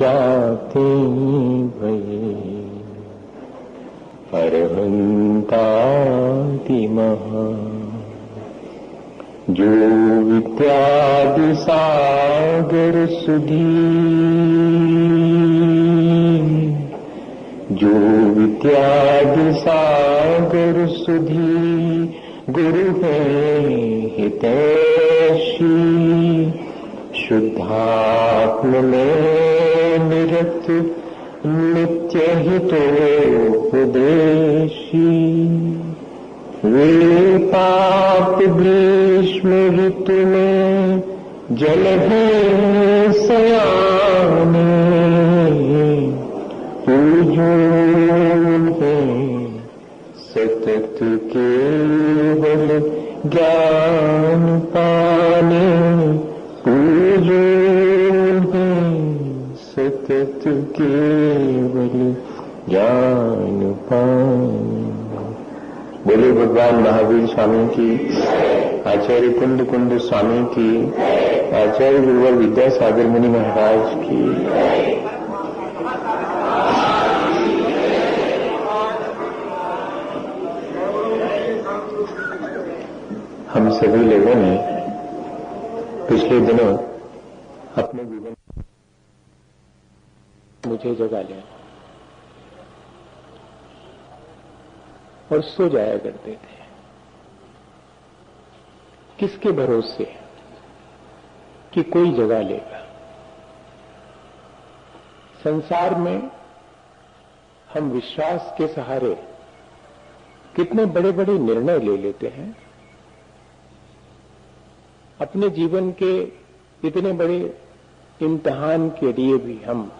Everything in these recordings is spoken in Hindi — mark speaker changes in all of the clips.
Speaker 1: जाते भये अरहंताति महा जो विद्यादि सागर सुधी जो विद्यादि सागर सुधी गुरु है हितैषी शुद्धात्म में निरत नित्य हितोपदेशी वे पाप ग्रीष्म ऋतु में जल है सयाने पूजो है सतत केवल ज्ञान पाने पूजो है सतत केवल ज्ञान पाने। बोले भगवान महावीर स्वामी की, आचार्य कुंद कुंद स्वामी की, आचार्य गुरुवर विद्यासागर मुनि महाराज की। हम सभी लोगों ने पिछले दिनों अपने जीवन मुझे जगा लिया और सो जाया करते थे। किसके भरोसे कि कोई जगा लेगा। संसार में हम विश्वास के सहारे कितने बड़े बड़े निर्णय ले लेते हैं। अपने जीवन के इतने बड़े इम्तिहान के लिए भी हम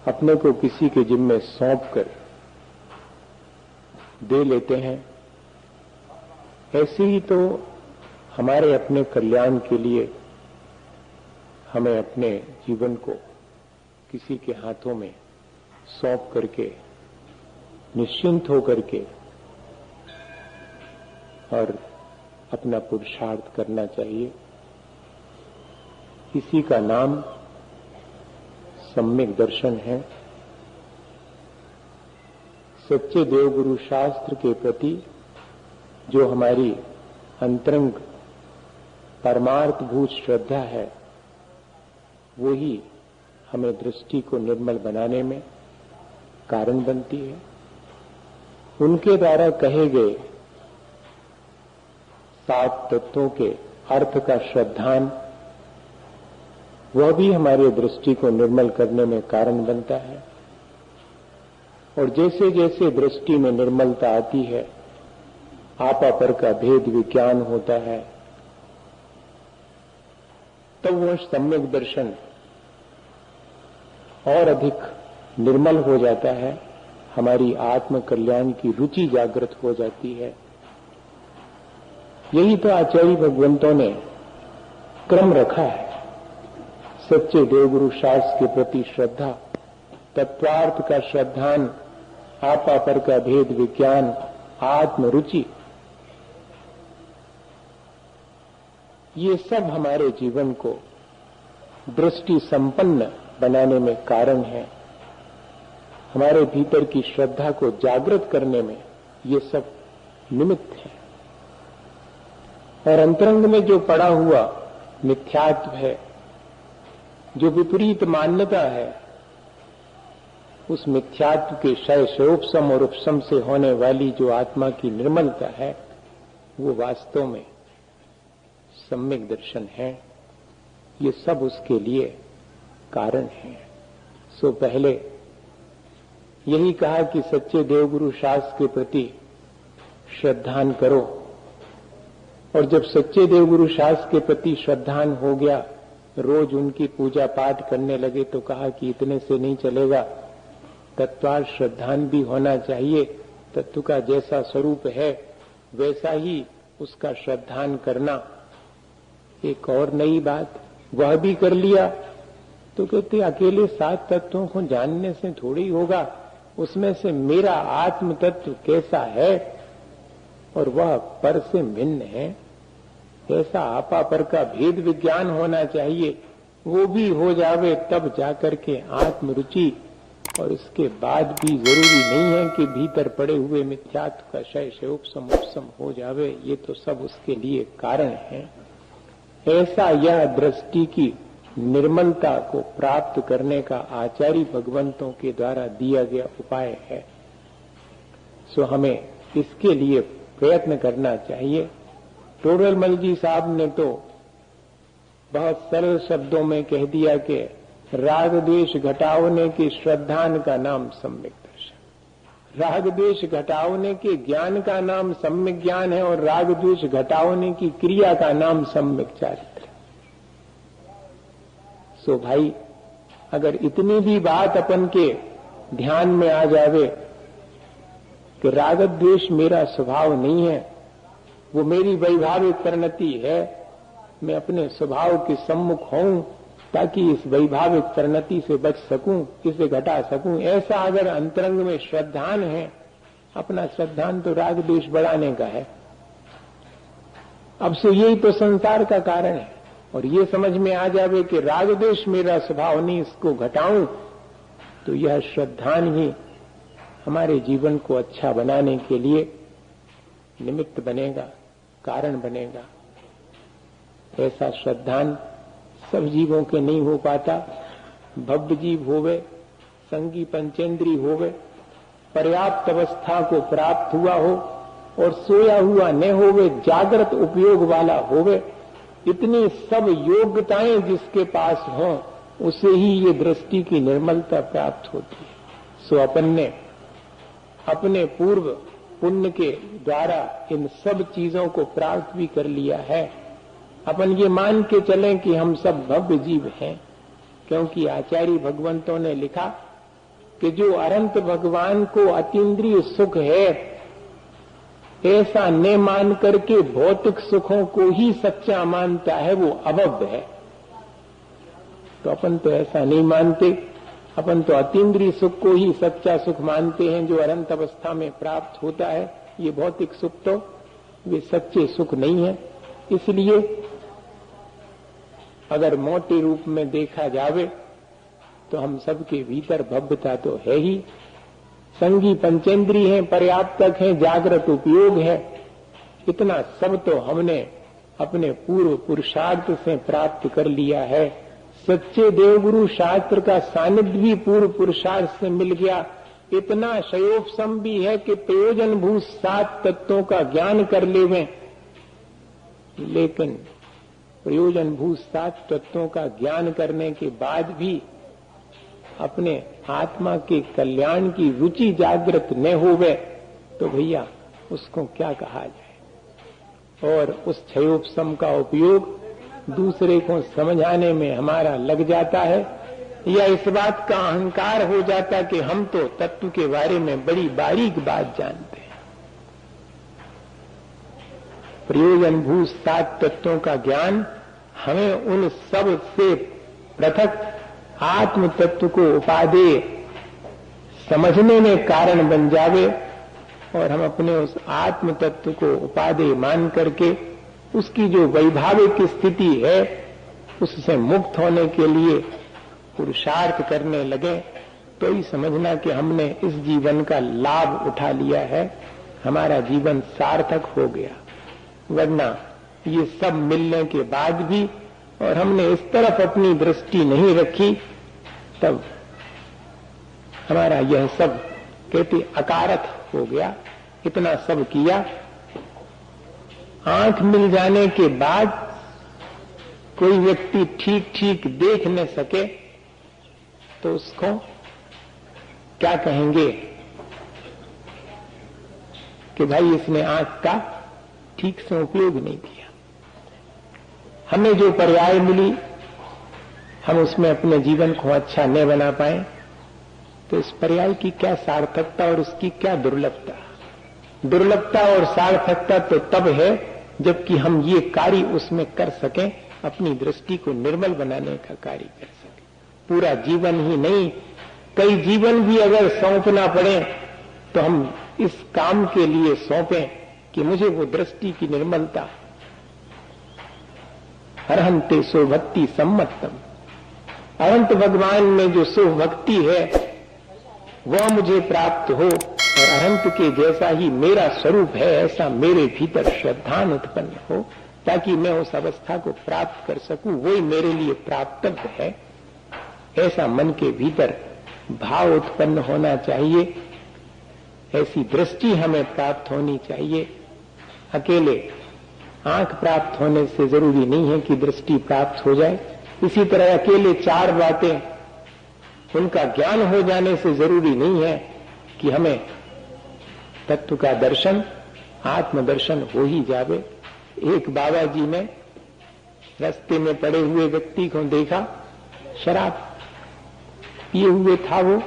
Speaker 1: अपने को किसी के जिम्मे सौंप कर दे लेते हैं। ऐसे ही तो हमारे अपने कल्याण के लिए हमें अपने जीवन को किसी के हाथों में सौंप करके निश्चिंत होकर के और अपना पुरुषार्थ करना चाहिए। इसी का नाम सम्यक दर्शन है। सच्चे देवगुरु शास्त्र के प्रति जो हमारी अंतरंग परमार्थभूत श्रद्धा है, वो ही हमें दृष्टि को निर्मल बनाने में कारण बनती है। उनके द्वारा कहे गए 7 तत्वों के अर्थ का श्रद्धान, वह भी हमारी दृष्टि को निर्मल करने में कारण बनता है। और जैसे जैसे दृष्टि में निर्मलता आती है, आपा पर का भेद विज्ञान होता है, तब वह सम्यक दर्शन और अधिक निर्मल हो जाता है। हमारी आत्म कल्याण की रुचि जागृत हो जाती है। यही तो आचार्य भगवंतों ने क्रम रखा है। सच्चे देवगुरु शास्त्र के प्रति श्रद्धा, तत्वार्थ का श्रद्धान, आपा पर का भेद विज्ञान, आत्म रुचि, ये सब हमारे जीवन को दृष्टि संपन्न बनाने में कारण है। हमारे भीतर की श्रद्धा को जागृत करने में ये सब निमित्त है। और अंतरंग में जो पड़ा हुआ मिथ्यात्व है, जो विपरीत मान्यता है, उस मिथ्यात्व के क्षय शोपशम और उपशम से होने वाली जो आत्मा की निर्मलता है, वो वास्तव में सम्यक दर्शन है। ये सब उसके लिए कारण है। सो पहले यही कहा कि सच्चे देवगुरु शास्त्र के प्रति श्रद्धान करो। और जब सच्चे देवगुरु शास्त्र के प्रति श्रद्धान हो गया, रोज उनकी पूजा पाठ करने लगे, तो कहा कि इतने से नहीं चलेगा, तत्वार्थ श्रद्धान भी होना चाहिए। तत्व का जैसा स्वरूप है वैसा ही उसका श्रद्धान करना। एक और नई बात, वह भी कर लिया तो कहते अकेले 7 तत्वों को जानने से थोड़ी होगा, उसमें से मेरा आत्म तत्व कैसा है और वह पर से भिन्न है, ऐसा आपा पर का भेद विज्ञान होना चाहिए। वो भी हो जावे तब जाकर के आत्मरुचि, और उसके बाद भी जरूरी नहीं है कि भीतर पड़े हुए मिथ्यात्व का क्षय उपशम हो जावे। ये तो सब उसके लिए कारण है। ऐसा यह दृष्टि की निर्मलता को प्राप्त करने का आचार्य भगवंतों के द्वारा दिया गया उपाय है। सो हमें इसके लिए प्रयत्न करना चाहिए। टोडरमल जी साहब ने तो बहुत सरल शब्दों में कह दिया कि राग द्वेष घटावने की श्रद्धान का नाम सम्यक दर्शन। राग द्वेष घटावने के ज्ञान का नाम सम्यक ज्ञान है, और राग द्वेष घटावने की क्रिया का नाम सम्यक चारित्र। सो भाई, अगर इतनी भी बात अपन के ध्यान में आ जावे कि राग द्वेष मेरा स्वभाव नहीं है, वो मेरी वैभाविक परिणति है, मैं अपने स्वभाव के सम्मुख हूं ताकि इस वैभाविक परिणति से बच सकूं, इसे घटा सकूं, ऐसा अगर अंतरंग में श्रद्धान है, अपना श्रद्धान तो राग द्वेष बढ़ाने का है। अब से यही तो संसार का कारण है। और ये समझ में आ जावे कि राग द्वेष मेरा स्वभाव नहीं, इसको घटाऊं, तो यह श्रद्धान ही हमारे जीवन को अच्छा बनाने के लिए निमित्त बनेगा, कारण बनेगा। ऐसा श्रद्धान सब जीवों के नहीं हो पाता। भव्य जीव होवे, संगी पंचेंद्री होवे, पर्याप्त अवस्था को प्राप्त हुआ हो और सोया हुआ न होवे, जागृत उपयोग वाला होवे, इतनी सब योग्यताएं जिसके पास हों, उसे ही ये दृष्टि की निर्मलता प्राप्त होती है। सो अपन ने अपने पूर्व पुण्य के द्वारा इन सब चीजों को प्राप्त भी कर लिया है। अपन ये मान के चलें कि हम सब भव्य जीव हैं, क्योंकि आचार्य भगवंतों ने लिखा कि जो अनंत भगवान को अतीन्द्रिय सुख है, ऐसा न मान करके भौतिक सुखों को ही सच्चा मानता है, वो अभव्य है। तो अपन तो ऐसा नहीं मानते। अपन तो अतीन्द्रिय सुख को ही सच्चा सुख मानते हैं, जो अनंत अवस्था में प्राप्त होता है। ये भौतिक सुख तो वे सच्चे सुख नहीं है। इसलिए अगर मोटे रूप में देखा जावे तो हम सबके भीतर भव्यता तो है ही। संगी पंचेंद्री है, पर्याप्तक है, जागृत उपयोग है, इतना सब तो हमने अपने पूर्व पुरुषार्थ से प्राप्त कर लिया है। सच्चे देवगुरु शास्त्र का सानिध्य भी पूर्व पुरुषार्थ से मिल गया। इतना शयोपशम भी है कि प्रयोजन भूत 7 तत्वों का ज्ञान कर लेवें, लेकिन प्रयोजन भूत 7 तत्वों का ज्ञान करने के बाद भी अपने आत्मा के कल्याण की रुचि जागृत न होवे, तो भैया उसको क्या कहा जाए। और उस क्षयोपशम का उपयोग दूसरे को समझाने में हमारा लग जाता है, या इस बात का अहंकार हो जाता कि हम तो तत्व के बारे में बड़ी बारीक बात जानते हैं। प्रयोजन भूत 7 तत्वों का ज्ञान हमें उन सब से पृथक आत्म तत्व को उपादेय समझने में कारण बन जावे, और हम अपने उस आत्म तत्व को उपादेय मान करके उसकी जो वैभाविक स्थिति है उससे मुक्त होने के लिए पुरुषार्थ करने लगे, तो ही समझना कि हमने इस जीवन का लाभ उठा लिया है, हमारा जीवन सार्थक हो गया। वरना ये सब मिलने के बाद भी और हमने इस तरफ अपनी दृष्टि नहीं रखी, तब हमारा यह सब कहते अकारथ हो गया। इतना सब किया, आंख मिल जाने के बाद कोई व्यक्ति ठीक ठीक देख न सके तो उसको क्या कहेंगे कि भाई इसने आंख का ठीक से उपयोग नहीं किया। हमें जो पर्याय मिली हम उसमें अपने जीवन को अच्छा न बना पाए, तो इस पर्याय की क्या सार्थकता और उसकी क्या दुर्लभता। दुर्लभता और सार्थकता तो तब है जबकि हम ये कार्य उसमें कर सकें, अपनी दृष्टि को निर्मल बनाने का कार्य कर सकें। पूरा जीवन ही नहीं, कई जीवन भी अगर सौंपना पड़े तो हम इस काम के लिए सौंपें कि मुझे वो दृष्टि की निर्मलता। अर्हन्ते सो भक्ति सम्मतम, अनंत भगवान में जो सुख भक्ति है वह मुझे प्राप्त हो और अनंत के जैसा ही मेरा स्वरूप है ऐसा मेरे भीतर श्रद्धा उत्पन्न हो, ताकि मैं उस अवस्था को प्राप्त कर सकूं, वही मेरे लिए प्राप्तव्य है। ऐसा मन के भीतर भाव उत्पन्न होना चाहिए, ऐसी दृष्टि हमें प्राप्त होनी चाहिए। अकेले आंख प्राप्त होने से जरूरी नहीं है कि दृष्टि प्राप्त हो जाए। इसी तरह अकेले चार बातें उनका ज्ञान हो जाने से जरूरी नहीं है कि हमें तत्व का दर्शन, आत्मदर्शन हो ही जावे। एक बाबा जी ने रास्ते में पड़े हुए व्यक्ति को देखा, शराब पिए हुए था वो,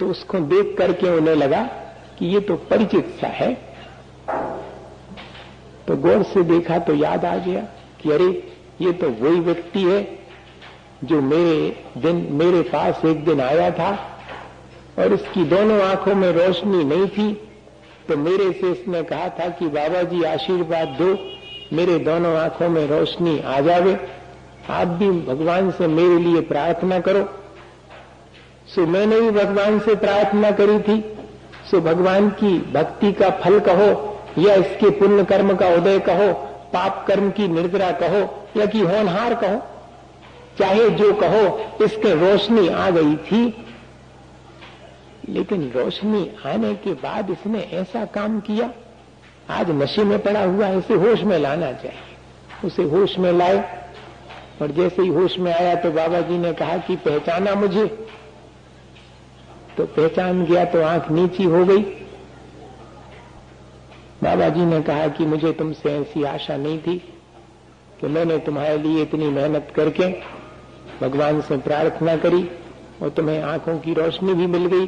Speaker 1: तो उसको देख करके उन्हें लगा कि ये तो परिचित सा है। तो गौर से देखा तो याद आ गया कि अरे ये तो वही व्यक्ति है जो मेरे पास एक दिन आया था और इसकी दोनों आंखों में रोशनी नहीं थी, तो मेरे से इसने कहा था कि बाबा जी आशीर्वाद दो, मेरे दोनों आंखों में रोशनी आ जावे, आप भी भगवान से मेरे लिए प्रार्थना करो। सो मैंने भी भगवान से प्रार्थना करी थी। सो भगवान की भक्ति का फल कहो या इसके पुण्य कर्म का उदय कहो, पाप कर्म की निर्जरा कहो या कि होनहार कहो, चाहे जो कहो, इसके रोशनी आ गई थी। लेकिन रोशनी आने के बाद इसने ऐसा काम किया, आज नशे में पड़ा हुआ है, इसे होश में लाना चाहिए। उसे होश में लाए और जैसे ही होश में आया तो बाबा जी ने कहा कि पहचाना मुझे? तो पहचान गया तो आंख नीची हो गई। बाबा जी ने कहा कि मुझे तुमसे ऐसी आशा नहीं थी कि मैंने तुम्हारे लिए इतनी मेहनत करके भगवान से प्रार्थना करी और तुम्हें आंखों की रोशनी भी मिल गई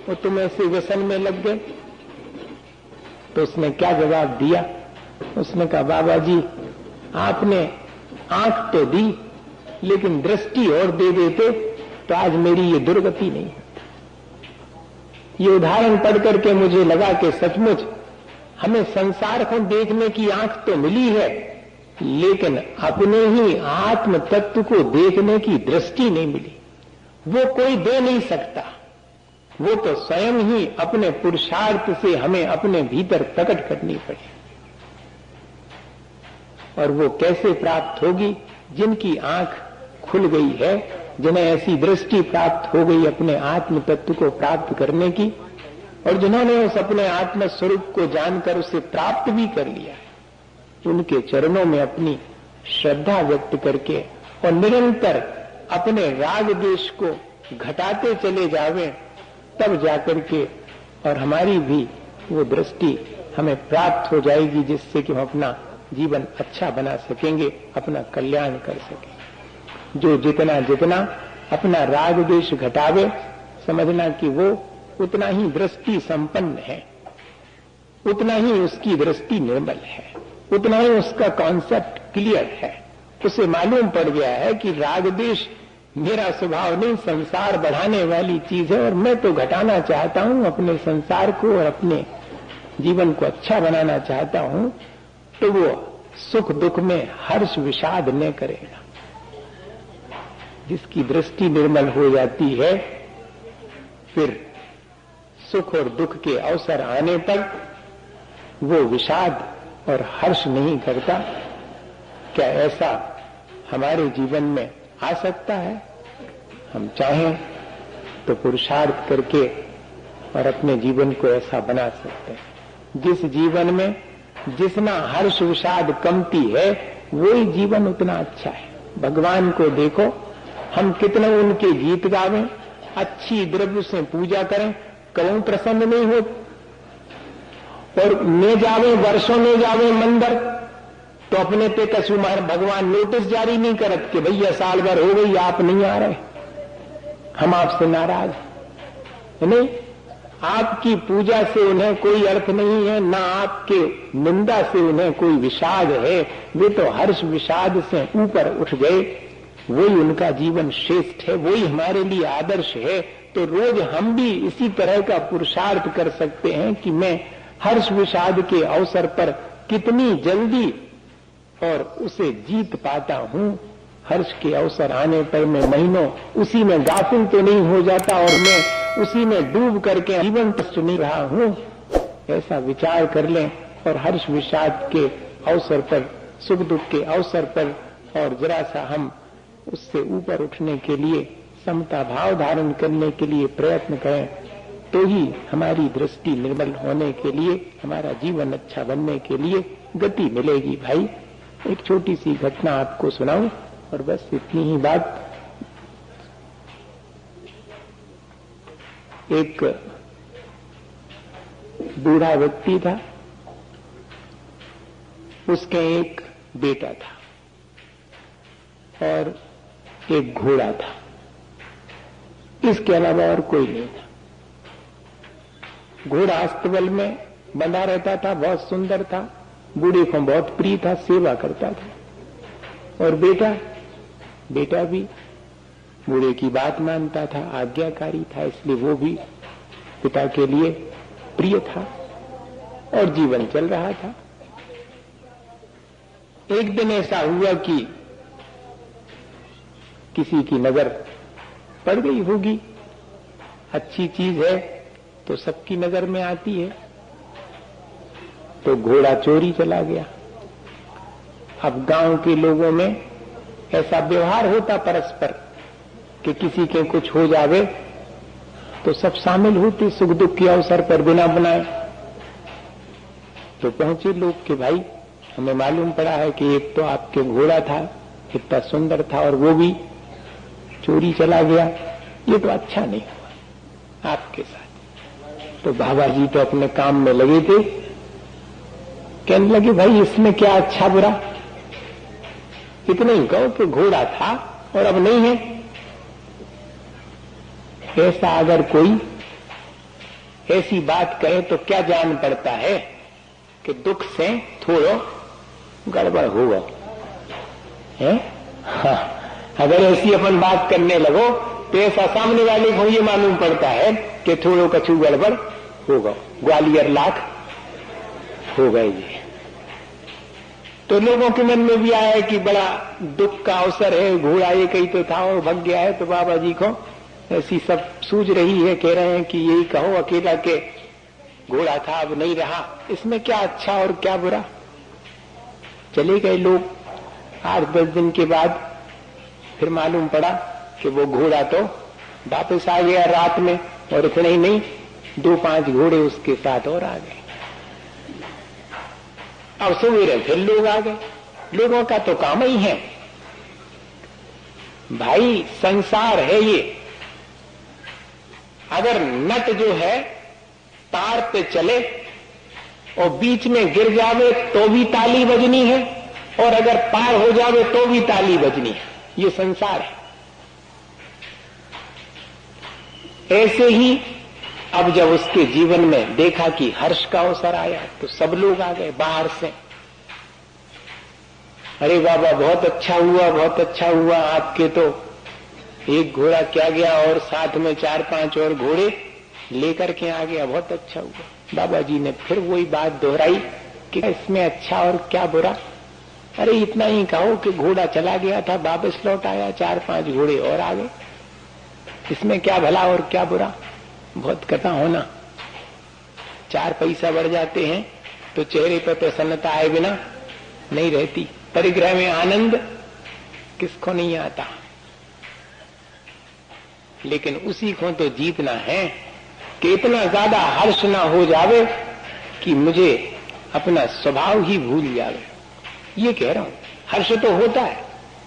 Speaker 1: और तुम ऐसे व्यसन में लग गए। तो उसने क्या जवाब दिया? उसने कहा बाबा जी आपने आंख तो दी लेकिन दृष्टि और दे देते तो आज मेरी ये दुर्गति नहीं होती। ये उदाहरण पढ़ करके मुझे लगा कि सचमुच हमें संसार को देखने की आंख तो मिली है, लेकिन अपने ही आत्म तत्व को देखने की दृष्टि नहीं मिली। वो कोई दे नहीं सकता, वो तो स्वयं ही अपने पुरुषार्थ से हमें अपने भीतर प्रकट करनी पड़े। और वो कैसे प्राप्त होगी? जिनकी आंख खुल गई है, जिन्हें ऐसी दृष्टि प्राप्त हो गई अपने आत्म तत्व को प्राप्त करने की, और जिन्होंने उस अपने आत्म स्वरूप को जानकर उसे प्राप्त भी कर लिया है, उनके चरणों में अपनी श्रद्धा व्यक्त करके और निरंतर अपने राग द्वेष को घटाते चले जावे, तब जाकर के और हमारी भी वो दृष्टि हमें प्राप्त हो जाएगी, जिससे कि हम अपना जीवन अच्छा बना सकेंगे, अपना कल्याण कर सकेंगे। जो जितना जितना अपना राग द्वेष घटावे, समझना कि वो उतना ही दृष्टि संपन्न है, उतना ही उसकी दृष्टि निर्मल है, उतना ही उसका कॉन्सेप्ट क्लियर है। उसे मालूम पड़ गया है कि राग द्वेष मेरा स्वभाव नहीं, संसार बढ़ाने वाली चीज है और मैं तो घटाना चाहता हूं, अपने संसार को और अपने जीवन को अच्छा बनाना चाहता हूं। तो वो सुख दुख में हर्ष विषाद न करेगा। जिसकी दृष्टि निर्मल हो जाती है, फिर सुख और दुख के अवसर आने पर वो विषाद और हर्ष नहीं करता। क्या ऐसा हमारे जीवन में आ सकता है? हम चाहें तो पुरुषार्थ करके और अपने जीवन को ऐसा बना सकते हैं। जिस जीवन में जितना हर्ष विषाद कमती है, वही जीवन उतना अच्छा है। भगवान को देखो, हम कितने उनके गीत गावें, अच्छी द्रव्य से पूजा करें, कभी प्रसन्न नहीं हो। और ले जावे, वर्षों ले जावे मंदिर, तो अपने पे कसुमार भगवान नोटिस जारी नहीं करत कि भैया साल भर हो गई आप नहीं आ रहे, हम आपसे नाराज है। नहीं, आपकी पूजा से उन्हें कोई अर्थ नहीं है, ना आपके निंदा से उन्हें कोई विषाद है। वे तो हर्ष विषाद से ऊपर उठ गए, वही उनका जीवन श्रेष्ठ है, वही हमारे लिए आदर्श है। तो रोज हम भी इसी तरह का पुरुषार्थ कर सकते हैं कि मैं हर्ष विषाद के अवसर पर कितनी जल्दी और उसे जीत पाता हूं, हर्ष के अवसर आने पर मैं महीनों उसी में गाफिल तो नहीं हो जाता और मैं उसी में डूब करके जीवन कष्ट नहीं रहा हूं, ऐसा विचार कर लें और हर्ष विषाद के अवसर पर, सुख दुख के अवसर पर और जरा सा हम उससे ऊपर उठने के लिए, समता भाव धारण करने के लिए प्रयत्न करें, तो ही हमारी दृष्टि निर्मल होने के लिए, हमारा जीवन अच्छा बनने के लिए गति मिलेगी। भाई एक छोटी सी घटना आपको सुनाऊं और बस इतनी ही बात। एक बूढ़ा व्यक्ति था, उसके एक बेटा था और एक घोड़ा था, इसके अलावा और कोई नहीं था। घोड़ा अस्तबल में बंधा रहता था, बहुत सुंदर था, बूढ़े को बहुत प्रिय था, सेवा करता था। और बेटा भी बूढ़े की बात मानता था, आज्ञाकारी था, इसलिए वो भी पिता के लिए प्रिय था और जीवन चल रहा था। एक दिन ऐसा हुआ कि किसी की नजर पड़ गई होगी, अच्छी चीज है तो सबकी नजर में आती है, तो घोड़ा चोरी चला गया। अब गांव के लोगों में ऐसा व्यवहार होता परस्पर कि किसी के कुछ हो जावे तो सब शामिल होते सुख दुख के अवसर पर बिना बनाए। तो पहुंचे लोग कि भाई हमें मालूम पड़ा है कि एक तो आपके घोड़ा था, इतना सुंदर था, और वो भी चोरी चला गया, ये तो अच्छा नहीं हुआ आपके साथ। तो बाबा जी तो अपने काम में लगे थे, कहने लगे भाई इसमें क्या अच्छा बुरा, इतना ही कहो कि घोड़ा था और अब नहीं है। ऐसा अगर कोई ऐसी बात कहे तो क्या जान पड़ता है कि दुख से थोड़ा गड़बड़ होगा है? हाँ, अगर ऐसी अपन बात करने लगो तो ऐसा सामने वाले को ये मालूम पड़ता है कि थोड़ो कछु गड़बड़ होगा, ग्वालियर लाख हो गए ये। तो लोगों के मन में भी आया कि बड़ा दुख का अवसर है, घोड़ा एक ही तो था और भग गया है। तो बाबा जी को ऐसी सब सूझ रही है, कह रहे हैं कि यही कहो अकेला के घोड़ा था अब नहीं रहा, इसमें क्या अच्छा और क्या बुरा। चले गए लोग। 8-10 दिन के बाद फिर मालूम पड़ा कि वो घोड़ा तो वापस आ गया रात में, और इतना ही नहीं 2-5 घोड़े उसके साथ और आ गए। अब सवेरे फिर लोग आ गए। लोगों का तो काम ही है भाई, संसार है ये। अगर नट जो है तार पे चले और बीच में गिर जावे तो भी ताली बजनी है, और अगर पार हो जावे तो भी ताली बजनी है। ये संसार है। ऐसे ही अब जब उसके जीवन में देखा कि हर्ष का अवसर आया तो सब लोग आ गए बाहर से। अरे बाबा बहुत अच्छा हुआ, बहुत अच्छा हुआ, आपके तो एक घोड़ा क्या गया और साथ में 4-5 और घोड़े लेकर के आ गया, बहुत अच्छा हुआ। बाबा जी ने फिर वही बात दोहराई कि इसमें अच्छा और क्या बुरा। अरे इतना ही कहो कि घोड़ा चला गया था, वापस लौट आया, 4-5 घोड़े और आ गए, इसमें क्या भला और क्या बुरा। बहुत कथा होना, 4 पैसा बढ़ जाते हैं तो चेहरे पर प्रसन्नता आए बिना नहीं रहती। परिग्रह में आनंद किसको नहीं आता, लेकिन उसी को तो जीतना है कि इतना ज्यादा हर्ष ना हो जावे कि मुझे अपना स्वभाव ही भूल जावे। ये कह रहा हूं, हर्ष तो होता है,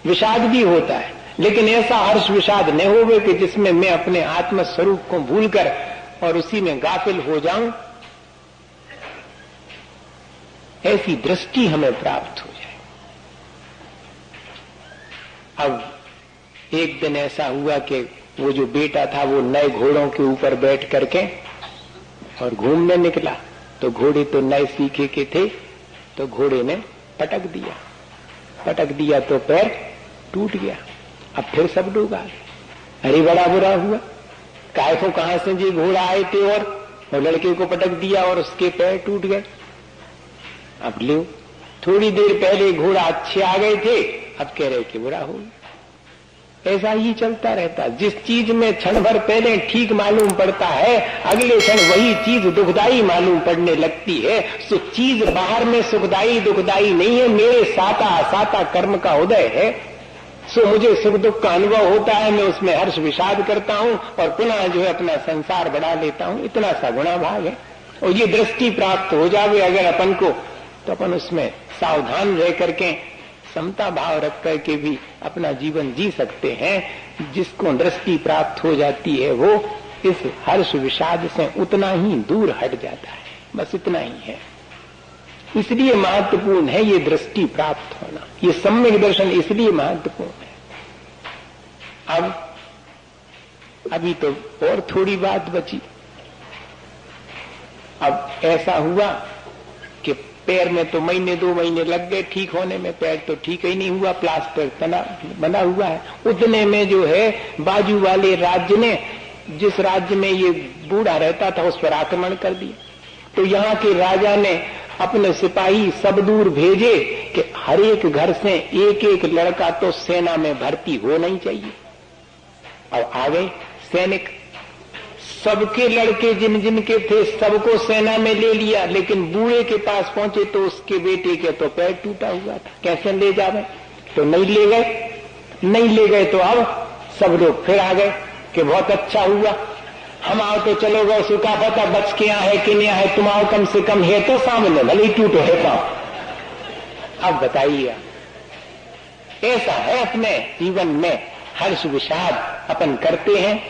Speaker 1: विषाद भी होता है, लेकिन ऐसा हर्ष विषाद न होवे कि जिसमें मैं अपने आत्म स्वरूप को भूलकर और उसी में गाफिल हो जाऊं। ऐसी दृष्टि हमें प्राप्त हो जाए। अब एक दिन ऐसा हुआ कि वो जो बेटा था वो नए घोड़ों के ऊपर बैठ करके और घूमने निकला, तो घोड़े तो नए सीखे के थे, तो घोड़े ने पटक दिया तो पैर टूट गया। अब फिर सब लोग आ गए। अरे बड़ा बुरा हुआ, काय को कहां से जी घोड़ा आए थे और लड़के को पटक दिया और उसके पैर टूट गए। अब लो, थोड़ी देर पहले घोड़ा अच्छे आ गए थे, अब कह रहे कि बुरा हो। ऐसा ही चलता रहता। जिस चीज में क्षण भर पहले ठीक मालूम पड़ता है, अगले क्षण वही चीज दुखदाई मालूम पड़ने लगती है। सो चीज बाहर में सुखदाई दुखदाई नहीं है, मेरे साता असाता कर्म का उदय है। सो मुझे सुख दुख का अनुभव होता है, मैं उसमें हर्ष विषाद करता हूं और पुनः जो है अपना संसार बढ़ा लेता हूं। इतना सा गुणा भाग है। और ये दृष्टि प्राप्त हो जावे अगर अपन को, तो अपन उसमें सावधान रह करके समता भाव रख करके भी अपना जीवन जी सकते हैं। जिसको दृष्टि प्राप्त हो जाती है वो इस हर्ष विषाद से उतना ही दूर हट जाता है। बस इतना ही है। इसलिए महत्वपूर्ण है ये दृष्टि प्राप्त होना, ये सम्यक दर्शन इसलिए महत्वपूर्ण है। अब अभी तो और थोड़ी बात बची। अब ऐसा हुआ कि पैर में तो महीने 2 महीने लग गए ठीक होने में, पैर तो ठीक ही नहीं हुआ, प्लास्टर बना हुआ है। उतने में जो है बाजू वाले राज्य ने, जिस राज्य में ये बूढ़ा रहता था, उस पर आक्रमण कर दिया। तो यहाँ के राजा ने अपने सिपाही सब दूर भेजे कि हर एक घर से एक एक लड़का तो सेना में भर्ती होना ही चाहिए। और आ गए सैनिक, सबके लड़के जिन जिन के थे सबको सेना में ले लिया, लेकिन बूढ़े के पास पहुंचे तो उसके बेटे के तो पैर टूटा हुआ था। कैसे ले जावे? तो नहीं ले गए। नहीं ले गए तो अब सब लोग फिर आ गए कि बहुत अच्छा हुआ, हम आओ तो चलो गए, सुखा पता बच के है कि नहीं है, तुम आओ कम से कम है तो सामने, भले ही टूटो है पाओ। अब बताइए, ऐसा है अपने जीवन में हर्ष विषाद अपन करते हैं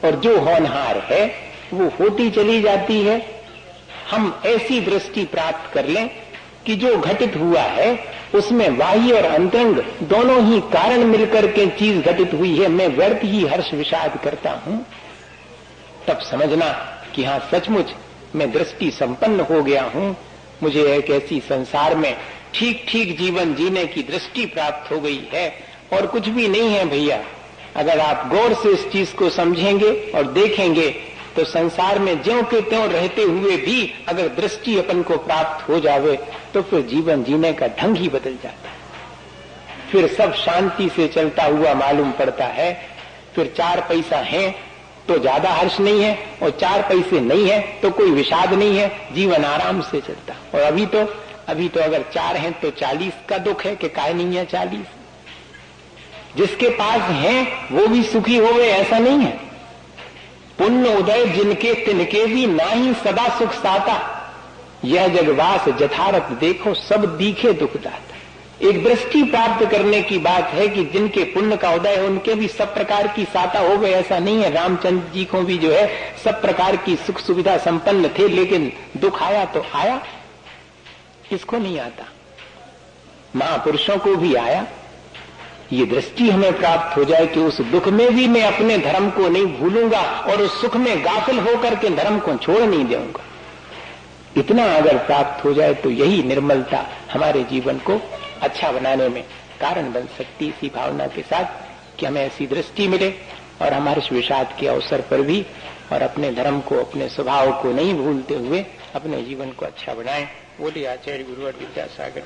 Speaker 1: और जो होनहार है वो होती चली जाती है। हम ऐसी दृष्टि प्राप्त कर लें कि जो घटित हुआ है उसमें बाह्य और अंतरंग दोनों ही कारण मिलकर के चीज घटित हुई है, मैं व्यर्थ ही हर्ष विषाद करता हूं। तब समझना कि हाँ सचमुच मैं दृष्टि संपन्न हो गया हूं, मुझे एक ऐसी संसार में ठीक ठीक जीवन जीने की दृष्टि प्राप्त हो गई है। और कुछ भी नहीं है भैया, अगर आप गौर से इस चीज को समझेंगे और देखेंगे तो संसार में ज्यों के त्यों रहते हुए भी अगर दृष्टि अपन को प्राप्त हो जावे तो फिर जीवन जीने का ढंग ही बदल जाता है। फिर सब शांति से चलता हुआ मालूम पड़ता है। फिर 4 पैसा है तो ज्यादा हर्ष नहीं है और 4 पैसे नहीं है तो कोई विषाद नहीं है, जीवन आराम से चलता। और अभी तो अगर 4 हैं तो 40 का दुख है कि काय नहीं है 40। जिसके पास है वो भी सुखी होवे ऐसा नहीं है। पुण्य उदय जिनके तिनके भी नाही सदा सुख साता, यह जगवास जथारथ देखो सब दीखे दुखदाता। एक दृष्टि प्राप्त करने की बात है कि जिनके पुण्य का उदय है उनके भी सब प्रकार की साता हो गए ऐसा नहीं है। रामचंद्र जी को भी जो है सब प्रकार की सुख सुविधा संपन्न थे, लेकिन दुख आया तो आया, किसको नहीं आता? महापुरुषों को भी आया। ये दृष्टि हमें प्राप्त हो जाए कि उस दुख में भी मैं अपने धर्म को नहीं भूलूंगा और उस सुख में गाफिल होकर के धर्म को छोड़ नहीं दूंगा। इतना अगर प्राप्त हो जाए तो यही निर्मलता हमारे जीवन को अच्छा बनाने में कारण बन सकती। इसी भावना के साथ कि हमें ऐसी दृष्टि मिले और हमारे विषाद के अवसर पर भी और अपने धर्म को, अपने स्वभाव को नहीं भूलते हुए अपने जीवन को अच्छा बनाएं। बोलिए आचार्य गुरुवर विद्यासागर।